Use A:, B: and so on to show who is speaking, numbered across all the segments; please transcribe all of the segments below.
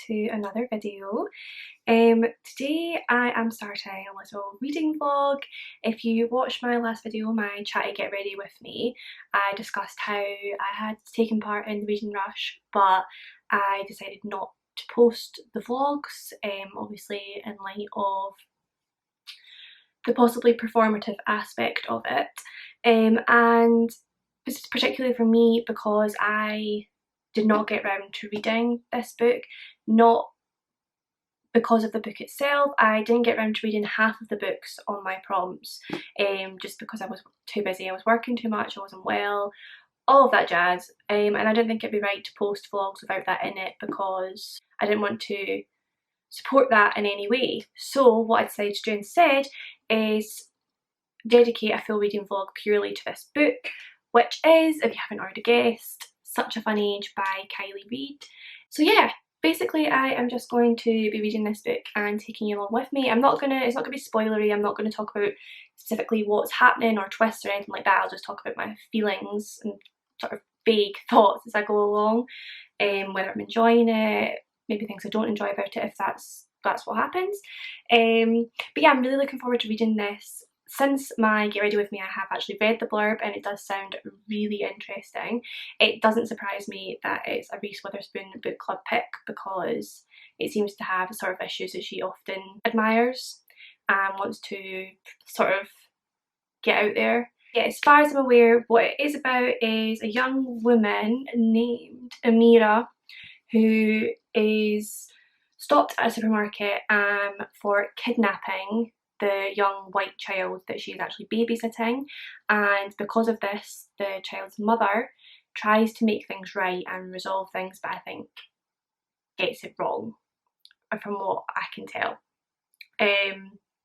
A: to another video. Today I am starting a little reading vlog. If you watched my last video, my chatty get ready with me, I discussed how I had taken part in the reading rush, but I decided not to post the vlogs, obviously in light of the possibly performative aspect of it. And this is particularly for me because I did not get round to reading this book, not because of the book itself. I didn't get round to reading half of the books on my prompts, just because I was too busy. I was working too much, I wasn't well, all of that jazz, and I didn't think it'd be right to post vlogs without that in it because I didn't want to support that in any way. So what I decided to do instead is dedicate a full reading vlog purely to this book, which is, if you haven't already guessed, Such a Fun Age by Kiley Reid. So yeah, basically I am just going to be reading this book and taking you along with me. It's not gonna be spoilery. I'm not gonna talk about specifically what's happening or twists or anything like that. I'll just talk about my feelings and sort of vague thoughts as I go along, whether I'm enjoying it, maybe things I don't enjoy about it if that's what happens. But yeah, I'm really looking forward to reading this. Since my Get Ready With Me, I have actually read the blurb and it does sound really interesting. It doesn't surprise me that it's a Reese Witherspoon book club pick because it seems to have the sort of issues that she often admires and wants to sort of get out there. Yeah, as far as I'm aware, what it is about is a young woman named Amira who is stopped at a supermarket for kidnapping the young white child that she is actually babysitting, and because of this the child's mother tries to make things right and resolve things, but I think gets it wrong from what I can tell,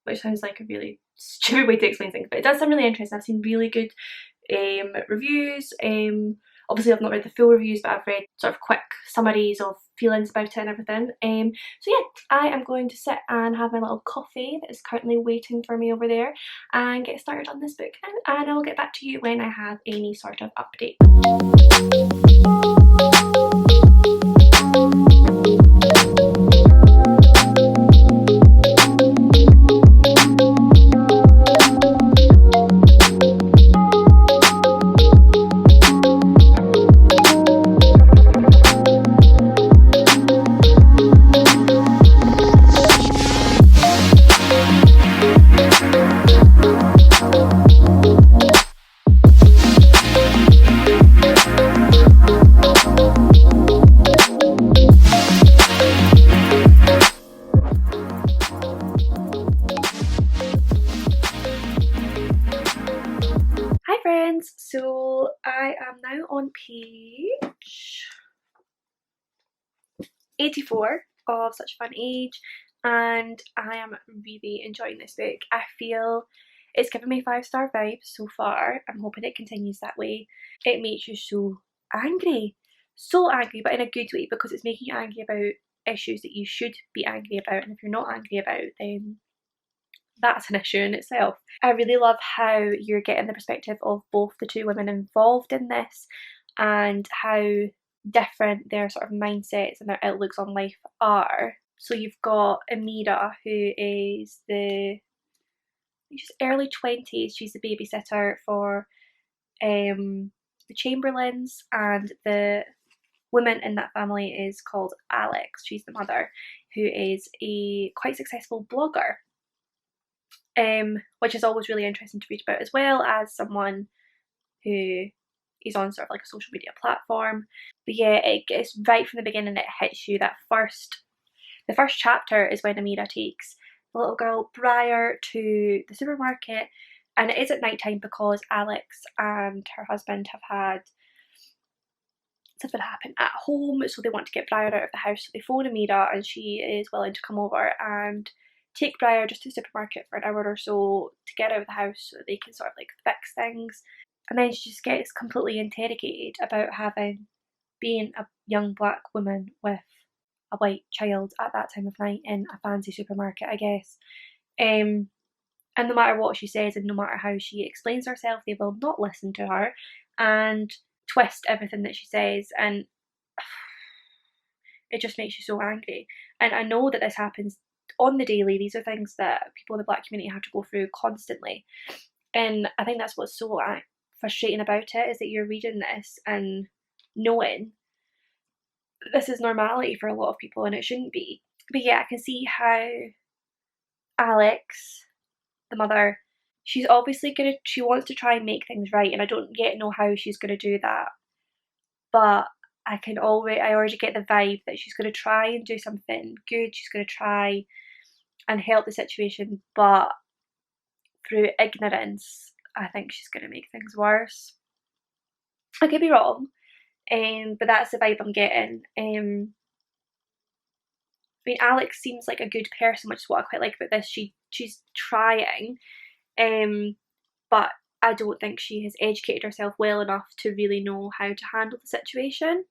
A: which sounds like a really stupid way to explain things, but it does sound really interesting. I've seen really good reviews. Obviously I've not read the full reviews, but I've read sort of quick summaries of feelings about it and everything. So yeah, I am going to sit and have my little coffee that is currently waiting for me over there and get started on this book now, and I'll get back to you when I have any sort of update. So I am now on page 84 of Such a Fun Age and I am really enjoying this book. I feel it's given me 5-star vibes so far. I'm hoping it continues that way. It makes you so angry, but in a good way, because it's making you angry about issues that you should be angry about, and if you're not angry about, then that's an issue in itself. I really love how you're getting the perspective of both the two women involved in this and how different their sort of mindsets and their outlooks on life are. So you've got Amira, who is she's early 20s. She's the babysitter for the Chamberlains, and the woman in that family is called Alex. She's the mother, who is a quite successful blogger. Which is always really interesting to read about, as well as someone who is on sort of like a social media platform. But yeah, it's right from the beginning, it hits you. The first chapter is when Amira takes the little girl Briar to the supermarket, and it is at night time because Alex and her husband have had something happen at home, so they want to get Briar out of the house. So they phone Amira and she is willing to come over and take Briar just to the supermarket for an hour or so to get out of the house so that they can sort of like fix things. And then she just gets completely interrogated about being a young black woman with a white child at that time of night in a fancy supermarket, I guess. And no matter what she says and no matter how she explains herself, they will not listen to her and twist everything that she says. And it just makes you so angry. And I know that this happens on the daily. These are things that people in the Black community have to go through constantly. And I think that's what's so frustrating about it, is that you're reading this and knowing this is normality for a lot of people and it shouldn't be. But yeah, I can see how Alex, the mother, she's obviously she wants to try and make things right, and I don't yet know how she's gonna do that. But I already get the vibe that she's gonna try and do something good. She's gonna try and help the situation, but through ignorance, I think she's gonna make things worse. I could be wrong, but that's the vibe I'm getting. I mean, Alex seems like a good person, which is what I quite like about this. She's trying, but I don't think she has educated herself well enough to really know how to handle the situation.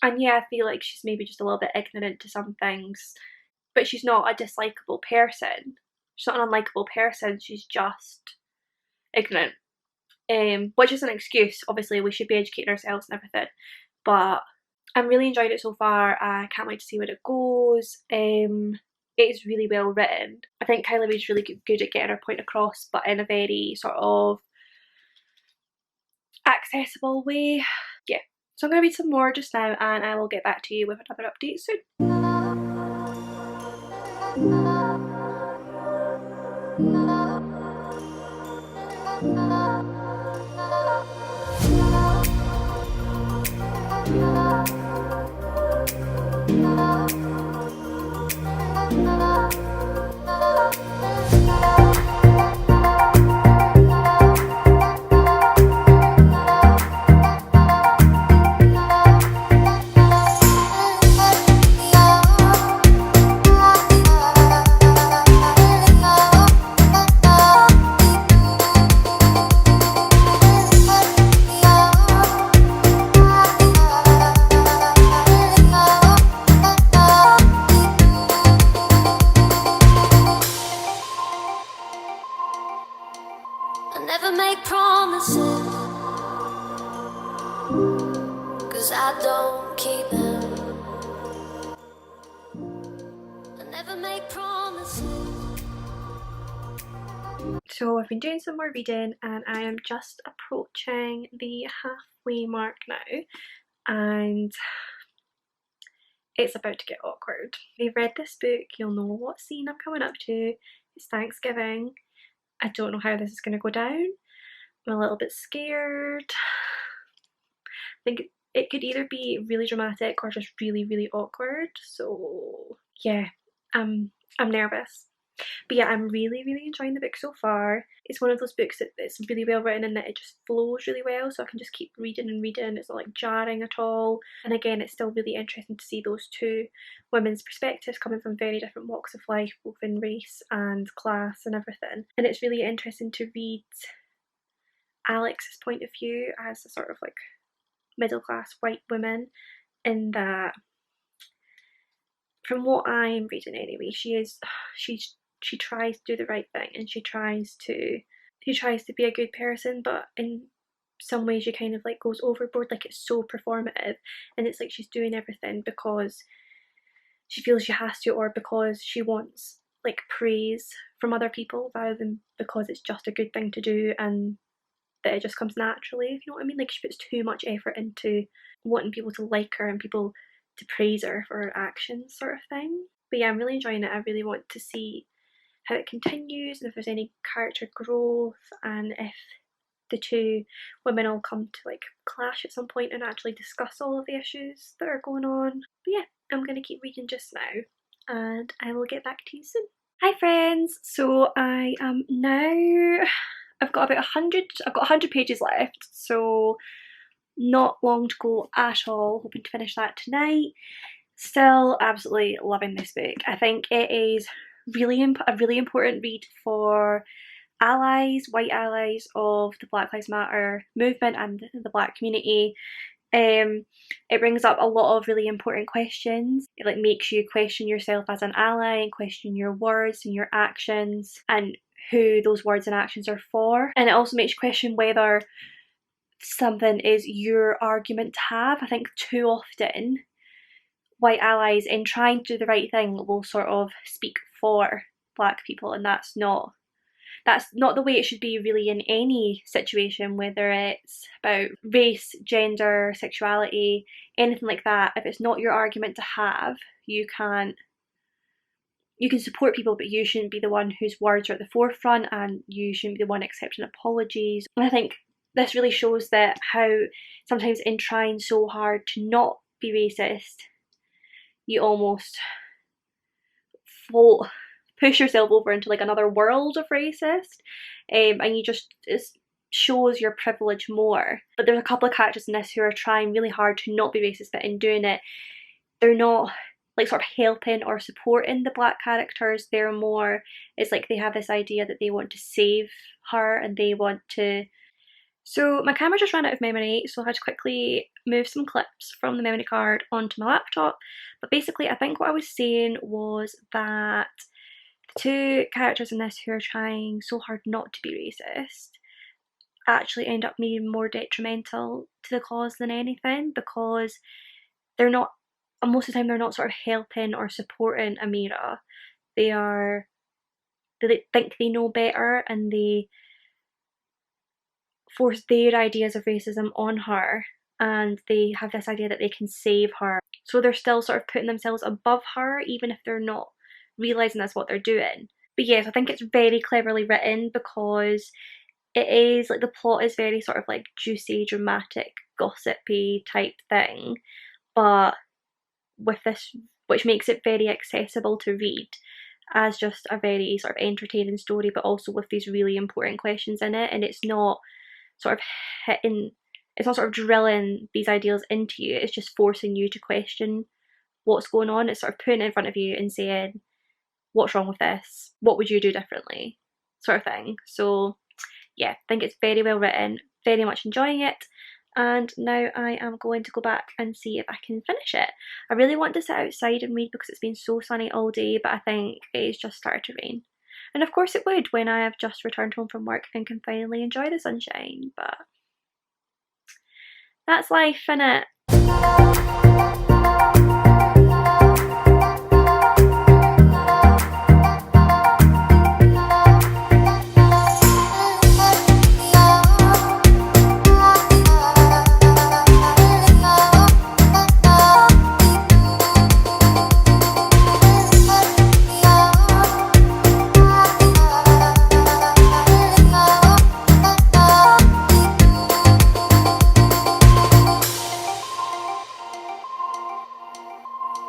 A: And yeah, I feel like she's maybe just a little bit ignorant to some things, but she's not a dislikable person. She's not an unlikable person, she's just ignorant. Which is an excuse. Obviously, we should be educating ourselves and everything, but I'm really enjoying it so far. I can't wait to see where it goes. It is really well written. I think Kiley Reid's really good at getting her point across, but in a very sort of accessible way. Yeah, so I'm going to read some more just now and I will get back to you with another update soon.
B: I never make promises, 'cause I don't keep them. I never make promises.
A: So I've been doing some more reading and I am just approaching the halfway mark now, and it's about to get awkward. If you've read this book, you'll know what scene I'm coming up to. It's Thanksgiving. I don't know how this is going to go down. I'm a little bit scared. I think it could either be really dramatic or just really, really awkward. So yeah, I'm nervous. But yeah, I'm really, really enjoying the book so far. It's one of those books that's really well written and that it just flows really well, so I can just keep reading and reading. It's not like jarring at all. And again, it's still really interesting to see those two women's perspectives coming from very different walks of life, both in race and class and everything. And it's really interesting to read Alex's point of view as a sort of like middle class white woman, in that, from what I'm reading anyway, she tries to do the right thing and she tries to be a good person, but in some ways she kind of like goes overboard. Like, it's so performative and it's like she's doing everything because she feels she has to, or because she wants like praise from other people, rather than because it's just a good thing to do and that it just comes naturally, if you know what I mean. Like, she puts too much effort into wanting people to like her and people to praise her for her actions, sort of thing. But yeah, I'm really enjoying it. I really want to see how it continues and if there's any character growth, and if the two women all come to like clash at some point and actually discuss all of the issues that are going on. But yeah, I'm gonna keep reading just now and I will get back to you soon. Hi friends, so I am now, I've got 100 pages left, so not long to go at all. Hoping to finish that tonight. Still absolutely loving this book. I think it is a really important read for allies, white allies of the Black Lives Matter movement and the Black community. It brings up a lot of really important questions. It like makes you question yourself as an ally and question your words and your actions and who those words and actions are for. And it also makes you question whether something is your argument to have. I think too often white allies in trying to do the right thing will sort of speak for black people, and that's not the way it should be really in any situation, whether it's about race, gender, sexuality, anything like that. If it's not your argument to have, you can support people, but you shouldn't be the one whose words are at the forefront, and you shouldn't be the one accepting apologies. And I think this really shows that how sometimes in trying so hard to not be racist, you almost push yourself over into like another world of racist, and it shows your privilege more. But there's a couple of characters in this who are trying really hard to not be racist, but in doing it, they're not like sort of helping or supporting the black characters. They're more, it's like they have this idea that they want to save her and they want to. So my camera just ran out of memory, so I had to quickly move some clips from the memory card onto my laptop. But basically, I think what I was saying was that the two characters in this who are trying so hard not to be racist actually end up being more detrimental to the cause than anything, because they're not, most of the time they're not sort of helping or supporting Amira. They think they know better, and they force their ideas of racism on her, and they have this idea that they can save her. So they're still sort of putting themselves above her, even if they're not realising that's what they're doing. But yes, I think it's very cleverly written, because it is like, the plot is very sort of like juicy, dramatic, gossipy type thing, but with this, which makes it very accessible to read as just a very sort of entertaining story, but also with these really important questions in it. And it's not sort of drilling these ideas into you, it's just forcing you to question what's going on. It's sort of putting it in front of you and saying, what's wrong with this? What would you do differently? Sort of thing. So yeah, I think it's very well written, very much enjoying it. And now I am going to go back and see if I can finish it. I really want to sit outside and read because it's been so sunny all day, but I think it's just started to rain. And of course it would when I have just returned home from work and can finally enjoy the sunshine, but that's life, innit?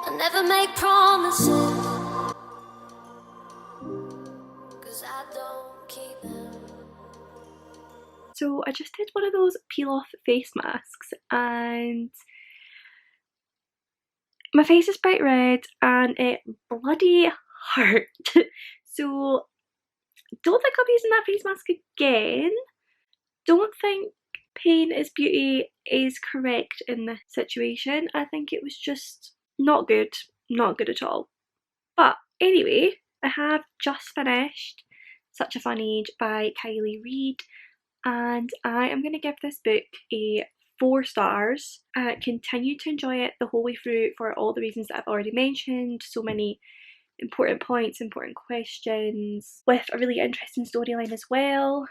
B: I never make promises, 'cause I don't keep them.
A: So I just did one of those peel off face masks, and my face is bright red and it bloody hurt. So don't think I'll be using that face mask again. Don't think pain is beauty is correct in this situation. I think it was just not good at all. But anyway, I have just finished Such a Fun Age by Kiley Reid, and I am going to give this book a 4 stars. Continue to enjoy it the whole way through for all the reasons that I've already mentioned. So many important points, important questions, with a really interesting storyline as well.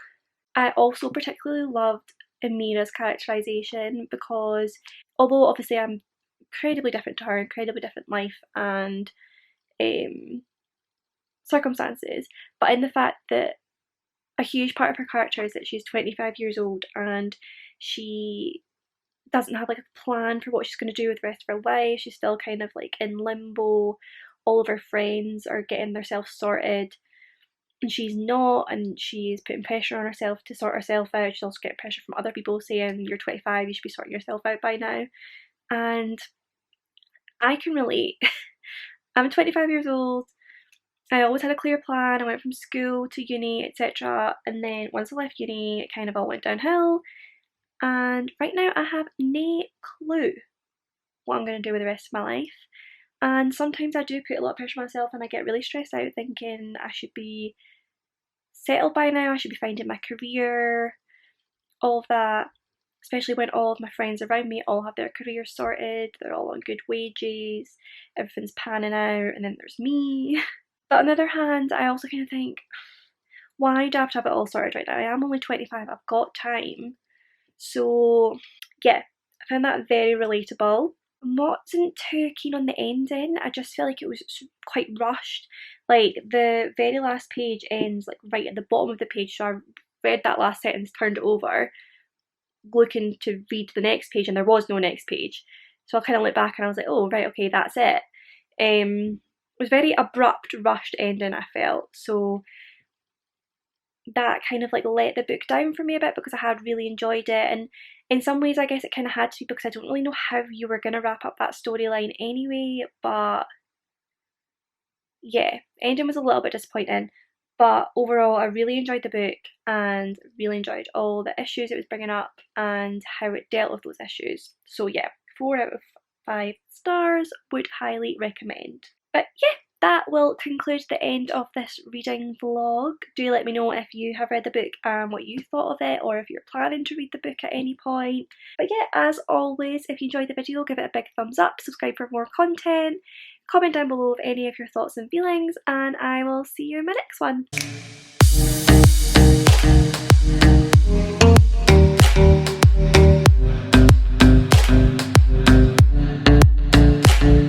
A: I also particularly loved Amira's characterisation, because although obviously I'm incredibly different to her, incredibly different life and circumstances, but in the fact that a huge part of her character is that she's 25 years old and she doesn't have like a plan for what she's going to do with the rest of her life. She's still kind of like in limbo. All of her friends are getting themselves sorted and she's not, and she's putting pressure on herself to sort herself out. She's also getting pressure from other people saying, you're 25, you should be sorting yourself out by now. And I can relate. I'm 25 years old. I always had a clear plan. I went from school to uni, etc. And then once I left uni, it kind of all went downhill. And right now I have no clue what I'm going to do with the rest of my life. And sometimes I do put a lot of pressure on myself and I get really stressed out thinking I should be settled by now, I should be finding my career, all of that. especially when all of my friends around me all have their careers sorted, they're all on good wages, everything's panning out, and then there's me. But on the other hand, I also kind of think, why do I have to have it all sorted right now? I am only 25, I've got time. So yeah, I found that very relatable. I wasn't too keen on the ending. I just feel like it was quite rushed. Like the very last page ends like right at the bottom of the page, so I read that last sentence, turned it over, looking to read the next page, and there was no next page. So I kind of looked back and I was like, oh right, okay, that's it. It was very abrupt, rushed ending, I felt. So that kind of like let the book down for me a bit, because I had really enjoyed it, and in some ways I guess it kind of had to be, because I don't really know how you were going to wrap up that storyline anyway. But yeah, ending was a little bit disappointing, but overall I really enjoyed the book and really enjoyed all the issues it was bringing up and how it dealt with those issues. So yeah, 4 out of 5 stars, would highly recommend. But yeah, that will conclude the end of this reading vlog. Do let me know if you have read the book and what you thought of it, or if you're planning to read the book at any point. But yeah, as always, if you enjoyed the video, give it a big thumbs up, subscribe for more content, comment down below of any of your thoughts and feelings, and I will see you in my next one.